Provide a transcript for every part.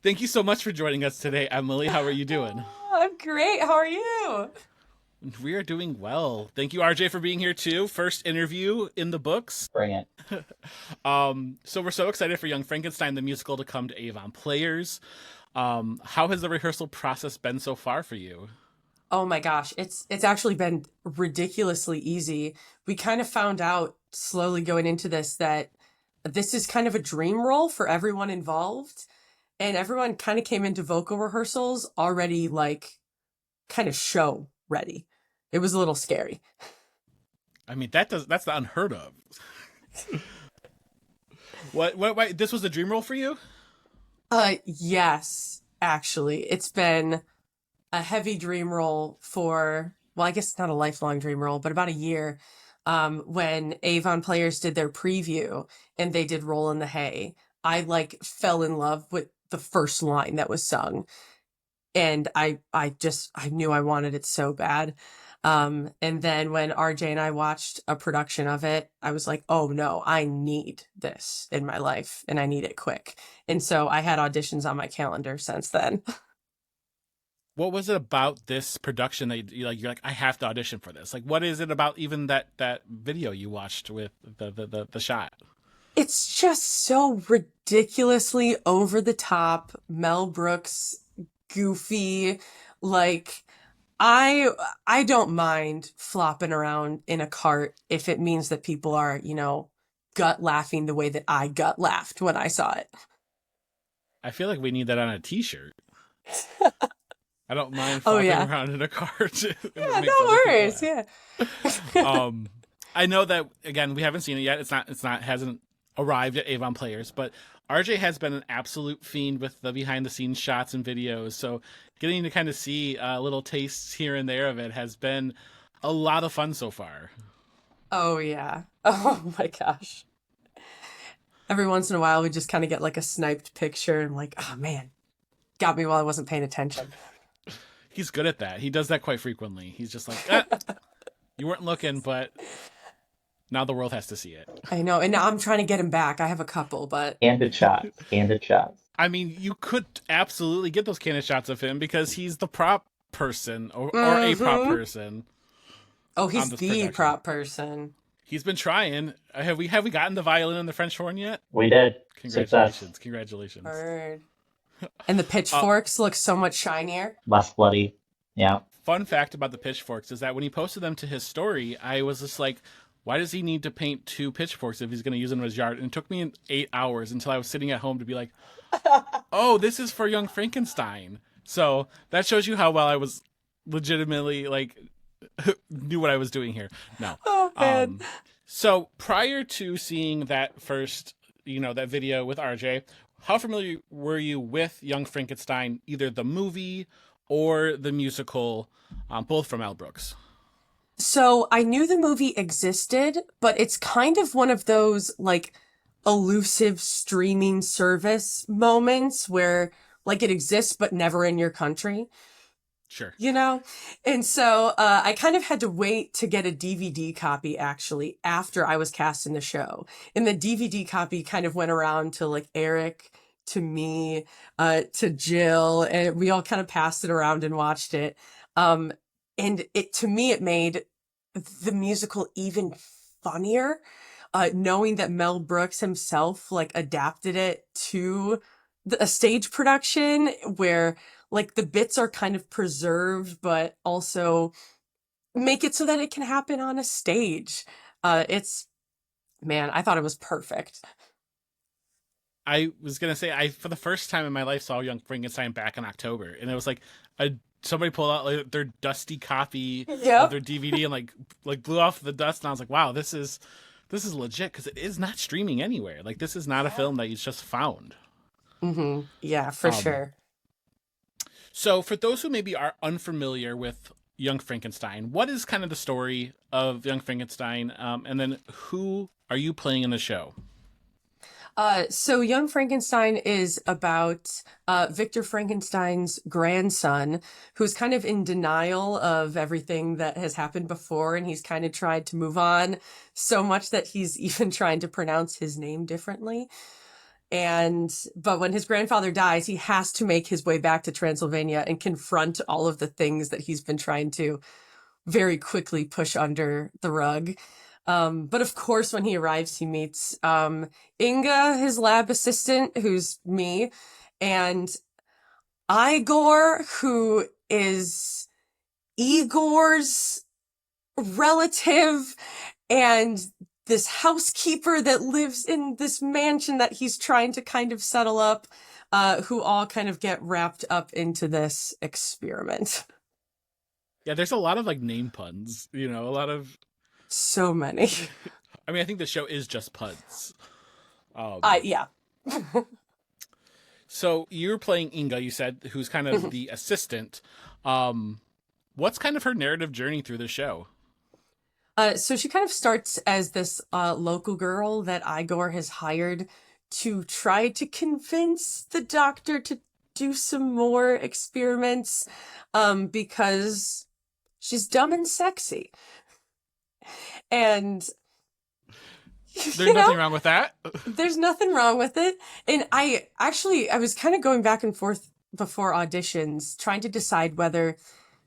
Thank you so much for joining us today, Emily. How are you doing? I'm great. How are you? We are doing well. Thank you, RJ, for being here too. First interview in the books. Bring it. So we're so excited for Young Frankenstein the musical to come to Avon Players. How has the rehearsal process been so far for you? Oh my gosh, it's actually been ridiculously easy. We kind of found out slowly going into this that this is kind of a dream role for everyone involved, and everyone kind of came into vocal rehearsals already like kind of show ready. It was a little scary. I mean, that's the unheard of. What this was a dream role for you? Yes, actually. It's been a heavy dream role for, well, I guess not a lifelong dream role, but about a year, when Avon Players did their preview and they did Roll in the Hay. I like fell in love with the first line that was sung. And I knew I wanted it so bad. And then when RJ and I watched a production of it, I was like, oh no, I need this in my life and I need it quick. And so I had auditions on my calendar since then. What was it about this production that you're like I have to audition for this? Like, what is it about even that video you watched with the shot? It's just so ridiculously over the top, Mel Brooks, goofy. Like I I don't mind flopping around in a cart if it means that people are, gut laughing the way that I gut laughed when I saw it. I feel like we need that on a T-shirt. I don't mind Oh flopping yeah. around in a cart if it Yeah, makes no other people worries. laugh. Yeah. Um, I know that again we haven't seen it yet. It's not hasn't arrived at Avon Players, but RJ has been an absolute fiend with the behind the scenes shots and videos. So getting to kind of see little tastes here and there of it has been a lot of fun so far. Oh yeah. Oh my gosh. Every once in a while we just kind of get like a sniped picture and I'm like, oh man, got me while I wasn't paying attention. He's good at that. He does that quite frequently. He's just like, you weren't looking, but now the world has to see it. I know. And now I'm trying to get him back. I have a couple, but Candid shots. Candid shots. I mean, you could absolutely get those candid shots of him because he's the prop person or a prop hmm. person Oh, on he's this the production. prop person. He's been trying. Have we gotten the violin and the French horn yet? We did. Success. Congratulations. Heard. And the Uh, pitchforks look so much shinier. Less bloody. Yeah. Fun fact about the pitchforks is that when he posted them to his story, I was just like, why does he need to paint two pitchforks if he's going to use them in his yard? And it took me 8 hours until I was sitting at home to be like, oh, this is for Young Frankenstein. So that shows you how well I was legitimately like knew what I was doing here. No. Oh man. Um, so prior to seeing that first, that video with RJ, how familiar were you with Young Frankenstein, either the movie or the musical, both from Mel Brooks? So I knew the movie existed, but it's kind of one of those like elusive streaming service moments where like it exists but never in your country. Sure. you know? And so I kind of had to wait to get a DVD copy actually after I was cast in the show. And the DVD copy kind of went around to like Eric, to me, to Jill, and we all kind of passed it around and watched it. Um, and it to me, it made the musical even funnier, knowing that Mel Brooks himself like adapted it to a stage production where like the bits are kind of preserved, but also make it so that it can happen on a stage. It's man, I thought it was perfect. I was gonna say I for the first time in my life saw Young Frankenstein back in October, and it was like a somebody pulled out like, their dusty copy of their Yep. DVD and like blew off the dust, and I was like, wow, this is legit because it is not streaming anywhere. Like this is not a film that you just found. Hmm. Yeah, for Um, sure. so for those who maybe are unfamiliar with Young Frankenstein, what is kind of the story of Young Frankenstein, and then who are you playing in the show? So Young Frankenstein is about Victor Frankenstein's grandson, who's kind of in denial of everything that has happened before, and he's kind of tried to move on so much that he's even trying to pronounce his name differently. But when his grandfather dies, he has to make his way back to Transylvania and confront all of the things that he's been trying to very quickly push under the rug. But of course, when he arrives, he meets Inga, his lab assistant, who's me, and Igor, who is Igor's relative, and this housekeeper that lives in this mansion that he's trying to kind of settle up, who all kind of get wrapped up into this experiment. Yeah, there's a lot of like name puns, a lot of. So many. I mean, I think the show is just puns. Yeah. So you're playing Inga, you said, who's kind of the assistant. What's kind of her narrative journey through the show? So she kind of starts as this local girl that Igor has hired to try to convince the doctor to do some more experiments because she's dumb and sexy. And there's nothing wrong with that. There's nothing wrong with it. And I was kind of going back and forth before auditions, trying to decide whether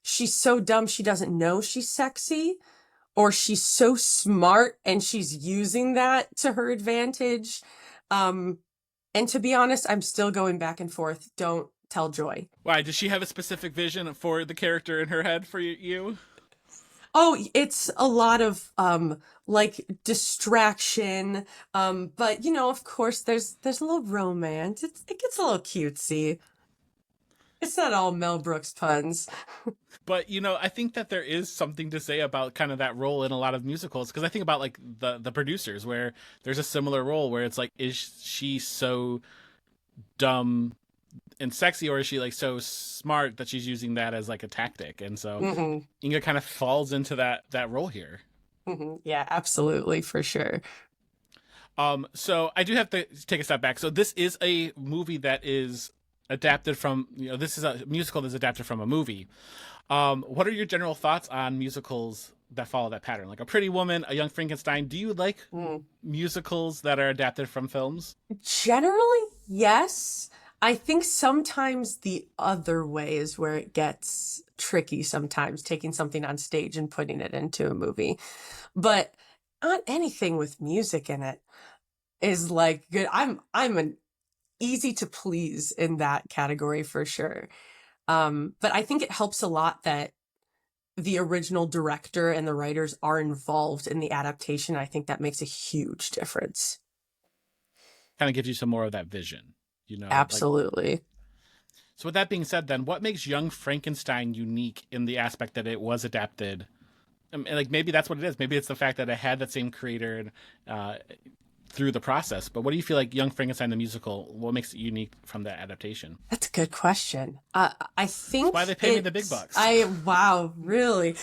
she's so dumb she doesn't know she's sexy, or she's so smart and she's using that to her advantage. And to be honest, I'm still going back and forth. Don't tell Joy. Why? Does she have a specific vision for the character in her head for you? Oh, it's a lot of like distraction. But of course there's a little romance. It gets a little cutesy. It's not all Mel Brooks puns. But, I think that there is something to say about kind of that role in a lot of musicals. Because I think about like the producers, where there's a similar role where it's like, is she so dumb and sexy, or is she like so smart that she's using that as like a tactic? And so Inga kind of falls into that role here. Yeah, absolutely, for sure. So I do have to take a step back. So this is a movie that is adapted from, this is a musical that's adapted from a movie. What are your general thoughts on musicals that follow that pattern? Like A Pretty Woman, A Young Frankenstein. Do you like musicals that are adapted from films? Generally, yes. I think sometimes the other way is where it gets tricky sometimes, taking something on stage and putting it into a movie. But not anything with music in it is like good. I'm an easy to please in that category for sure. But I think it helps a lot that the original director and the writers are involved in the adaptation. I think that makes a huge difference. Kind of gives you some more of that vision, Absolutely. So with that being said, then, what makes Young Frankenstein unique in the aspect that it was adapted? And like maybe that's what it is. Maybe it's the fact that it had that same creator through the process. But what do you feel like Young Frankenstein the musical? What makes it unique from that adaptation? That's a good question. I think that's why they pay me the big bucks. Wow, really?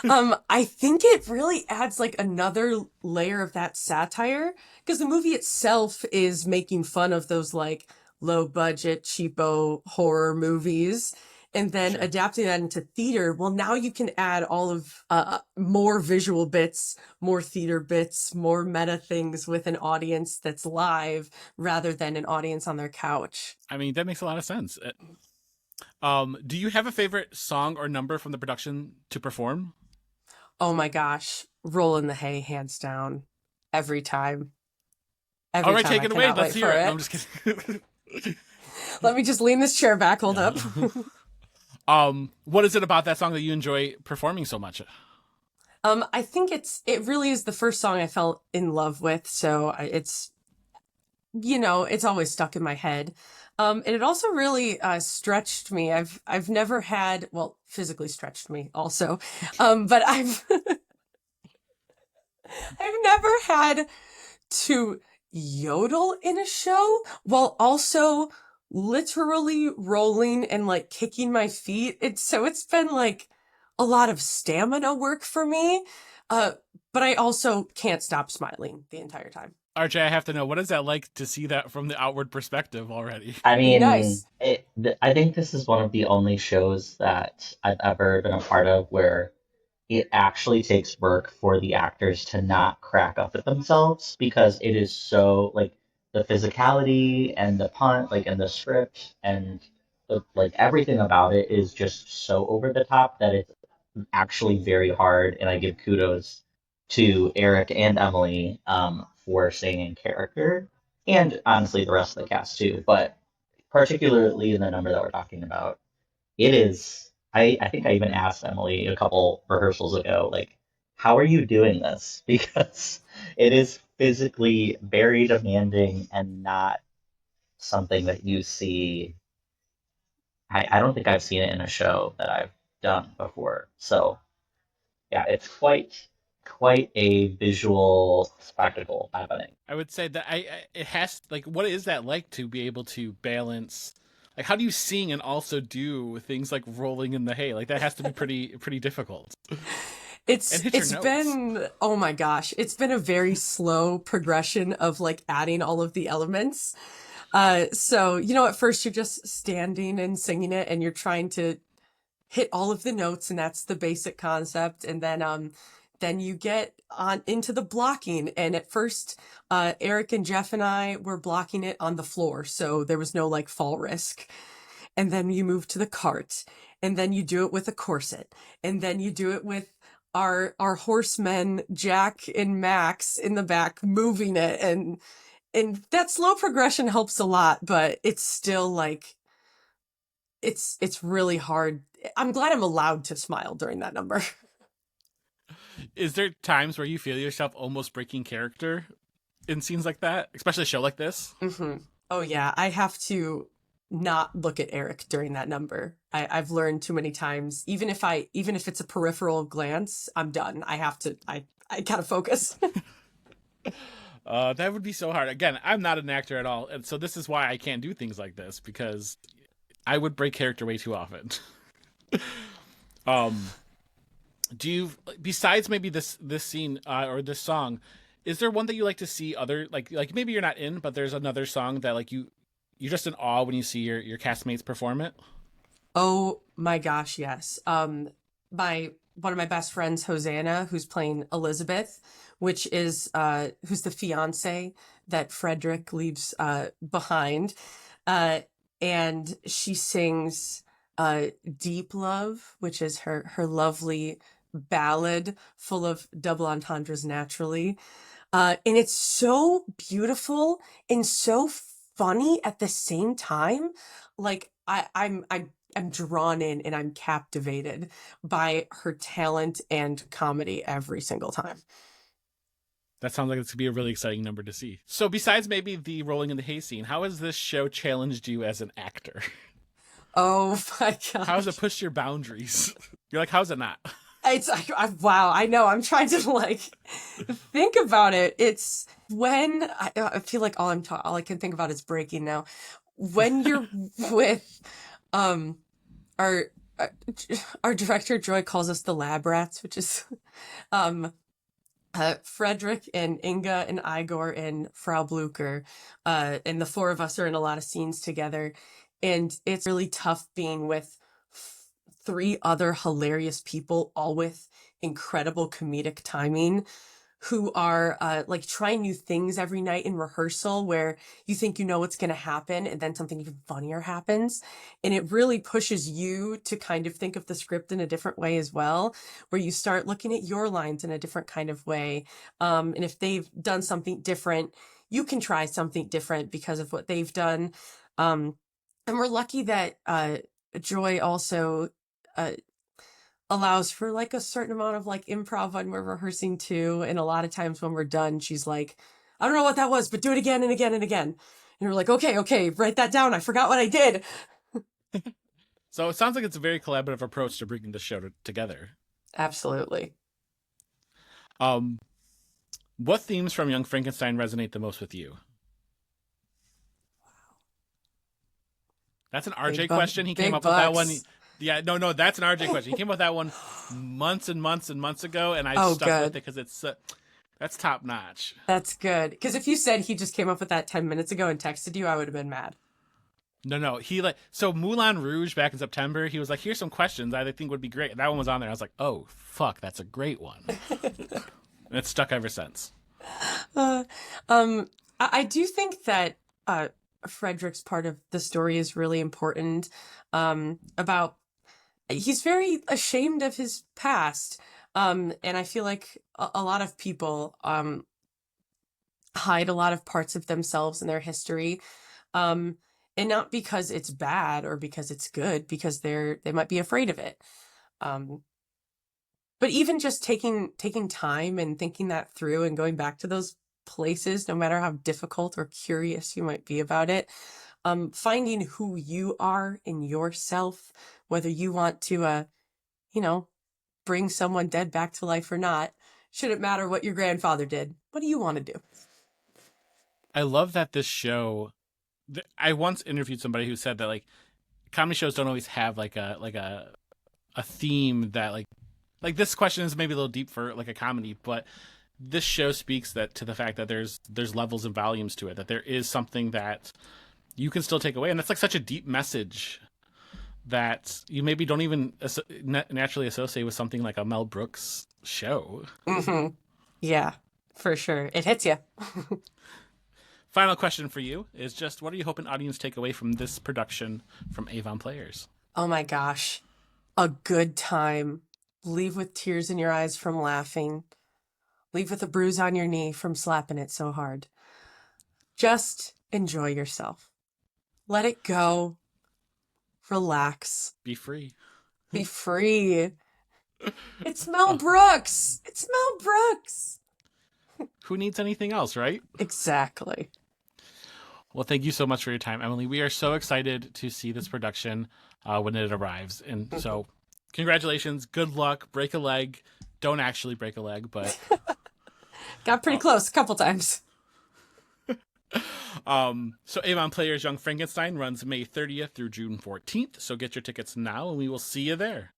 I think it really adds like another layer of that satire, because the movie itself is making fun of those like low budget, cheapo horror movies. And then adapting that into theater, well, now you can add all of more visual bits, more theater bits, more meta things with an audience that's live rather than an audience on their couch. I mean, that makes a lot of sense. Do you have a favorite song or number from the production to perform? Oh my gosh. Roll in the Hay, hands down. Every time. All right, take it away. Let's hear it. No, I'm just kidding. Let me just lean this chair back. Hold up. What is it about that song that you enjoy performing so much? I think it really is the first song I fell in love with. So it's always stuck in my head. And it also really stretched me. I've never had, well, physically stretched me also. But I've never had to yodel in a show while also literally rolling and like kicking my feet. It's been like a lot of stamina work for me. But I also can't stop smiling the entire time. RJ, I have to know, what is that like to see that from the outward perspective already? I mean, nice. I think this is one of the only shows that I've ever been a part of where it actually takes work for the actors to not crack up at themselves, because it is so like the physicality and the punt, like and the script and like everything about it is just so over the top that it's actually very hard. And I give kudos to Eric and Emily for staying in character, and honestly the rest of the cast too. But particularly in the number that we're talking about, it is. I think I even asked Emily a couple rehearsals ago, like, how are you doing this? Because it is physically very demanding and not something that you see. I don't think I've seen it in a show that I've done before. So yeah, it's quite a visual spectacle happening. I would say that it has, like, what is that like to be able to balance, like, how do you sing and also do things like rolling in the hay? Like, that has to be pretty difficult. It's And hit your notes. been, oh my gosh, it's been a very slow progression of like adding all of the elements. So, at first you're just standing and singing it and you're trying to hit all of the notes, and that's the basic concept. And then you get on into the blocking. And at first, Eric and Jeff and I were blocking it on the floor, so there was no like fall risk. And then you move to the cart, and then you do it with a corset, and then you do it with our horsemen Jack and Max in the back moving it, and that slow progression helps a lot, but it's still like it's really hard. I'm glad I'm allowed to smile during that number. Is there times where you feel yourself almost breaking character in scenes like that, especially a show like this? Mm-hmm. Oh yeah, I have to not look at Eric during that number. I've learned too many times. Even if it's a peripheral glance, I'm done. I gotta focus. That would be so hard. Again, I'm not an actor at all, and so this is why I can't do things like this, because I would break character way too often. Do you, besides maybe this scene or this song, is there one that you like to see other, like maybe you're not in, but there's another song that like you're just in awe when you see your castmates perform it? Oh my gosh, yes. My one of my best friends, Hosanna, who's playing Elizabeth, which is who's the fiance that Frederick leaves behind. And she sings Deep Love, which is her lovely ballad full of double entendres naturally. And it's so beautiful and so funny at the same time. Like I'm drawn in and I'm captivated by her talent and comedy every single time. That sounds like it's gonna be a really exciting number to see. So besides maybe the rolling in the hay scene, how has this show challenged you as an actor? Oh my How has it gosh. pushed your boundaries? You're like, how's it not? It's like, wow, I know. I'm trying to like think about it. It's when I feel like all I can think about is breaking now. When you're with um our uh, our director Joy calls us the lab rats, which is um Frederick and Inga and Igor and Frau Blucher, and the four of us are in a lot of scenes together, and it's really tough being with three other hilarious people, all with incredible comedic timing, who are like trying new things every night in rehearsal, where you think you know what's going to happen, and then something even funnier happens, and it really pushes you to kind of think of the script in a different way as well, where you start looking at your lines in a different kind of way, and if they've done something different, you can try something different because of what they've done. And we're lucky that Joy also uh, allows for like a certain amount of like improv when we're rehearsing too. And a lot of times when we're done, she's like, I don't know what that was, but do it again and again and again. And we're like, okay, write that down. I forgot what I did. So it sounds like it's a very collaborative approach to bringing the show together. Absolutely. What themes from Young Frankenstein resonate the most with you? That's an RJ question. He came Big up with that one. bucks. Yeah, no, that's an RJ question. He came up with that one months and months and months ago, and I Oh, stuck with it good. because that's top notch. That's good. Because if you said he just came up with that 10 minutes ago and texted you, I would have been mad. No, he like, so Moulin Rouge back in September. He was like, "Here's some questions I think would be great." And that one was on there. I was like, "Oh fuck, that's a great one," and it's stuck ever since. Uh, um, I do think that Frederick's part of the story is really important. About he's very ashamed of his past, and I feel like a lot of people hide a lot of parts of themselves and their history, um, and not because it's bad or because it's good, because they might be afraid of it. Um, but even just taking time and thinking that through and going back to those places, no matter how difficult or curious you might be about it, finding who you are in yourself, whether you want to, you know, bring someone dead back to life or not, shouldn't matter what your grandfather did. What do you want to do? I love that this show. I once interviewed somebody who said that like comedy shows don't always have like a theme that like this question is maybe a little deep for like a comedy, but this show speaks that to the fact that there's levels and volumes to it, that there is something that you can still take away, and that's like such a deep message that you maybe don't even naturally associate with something like a Mel Brooks show. Hmm. Yeah, for sure. It hits you. Final question for you is just what are you hoping audience take away from this production from Avon Players? Oh my gosh. A good time. Leave with tears in your eyes from laughing. Leave with a bruise on your knee from slapping it so hard. Just enjoy yourself. Let it go. Relax. Be free. Be free. It's Mel Brooks. It's Mel Brooks. Who needs anything else, right? Exactly. Well, thank you so much for your time, Emily. We are so excited to see this production when it arrives. And so, congratulations. Good luck. Break a leg. Don't actually break a leg, but Got pretty close a couple times. so Avon Players Young Frankenstein runs May 30th through June 14th. So get your tickets now, and we will see you there.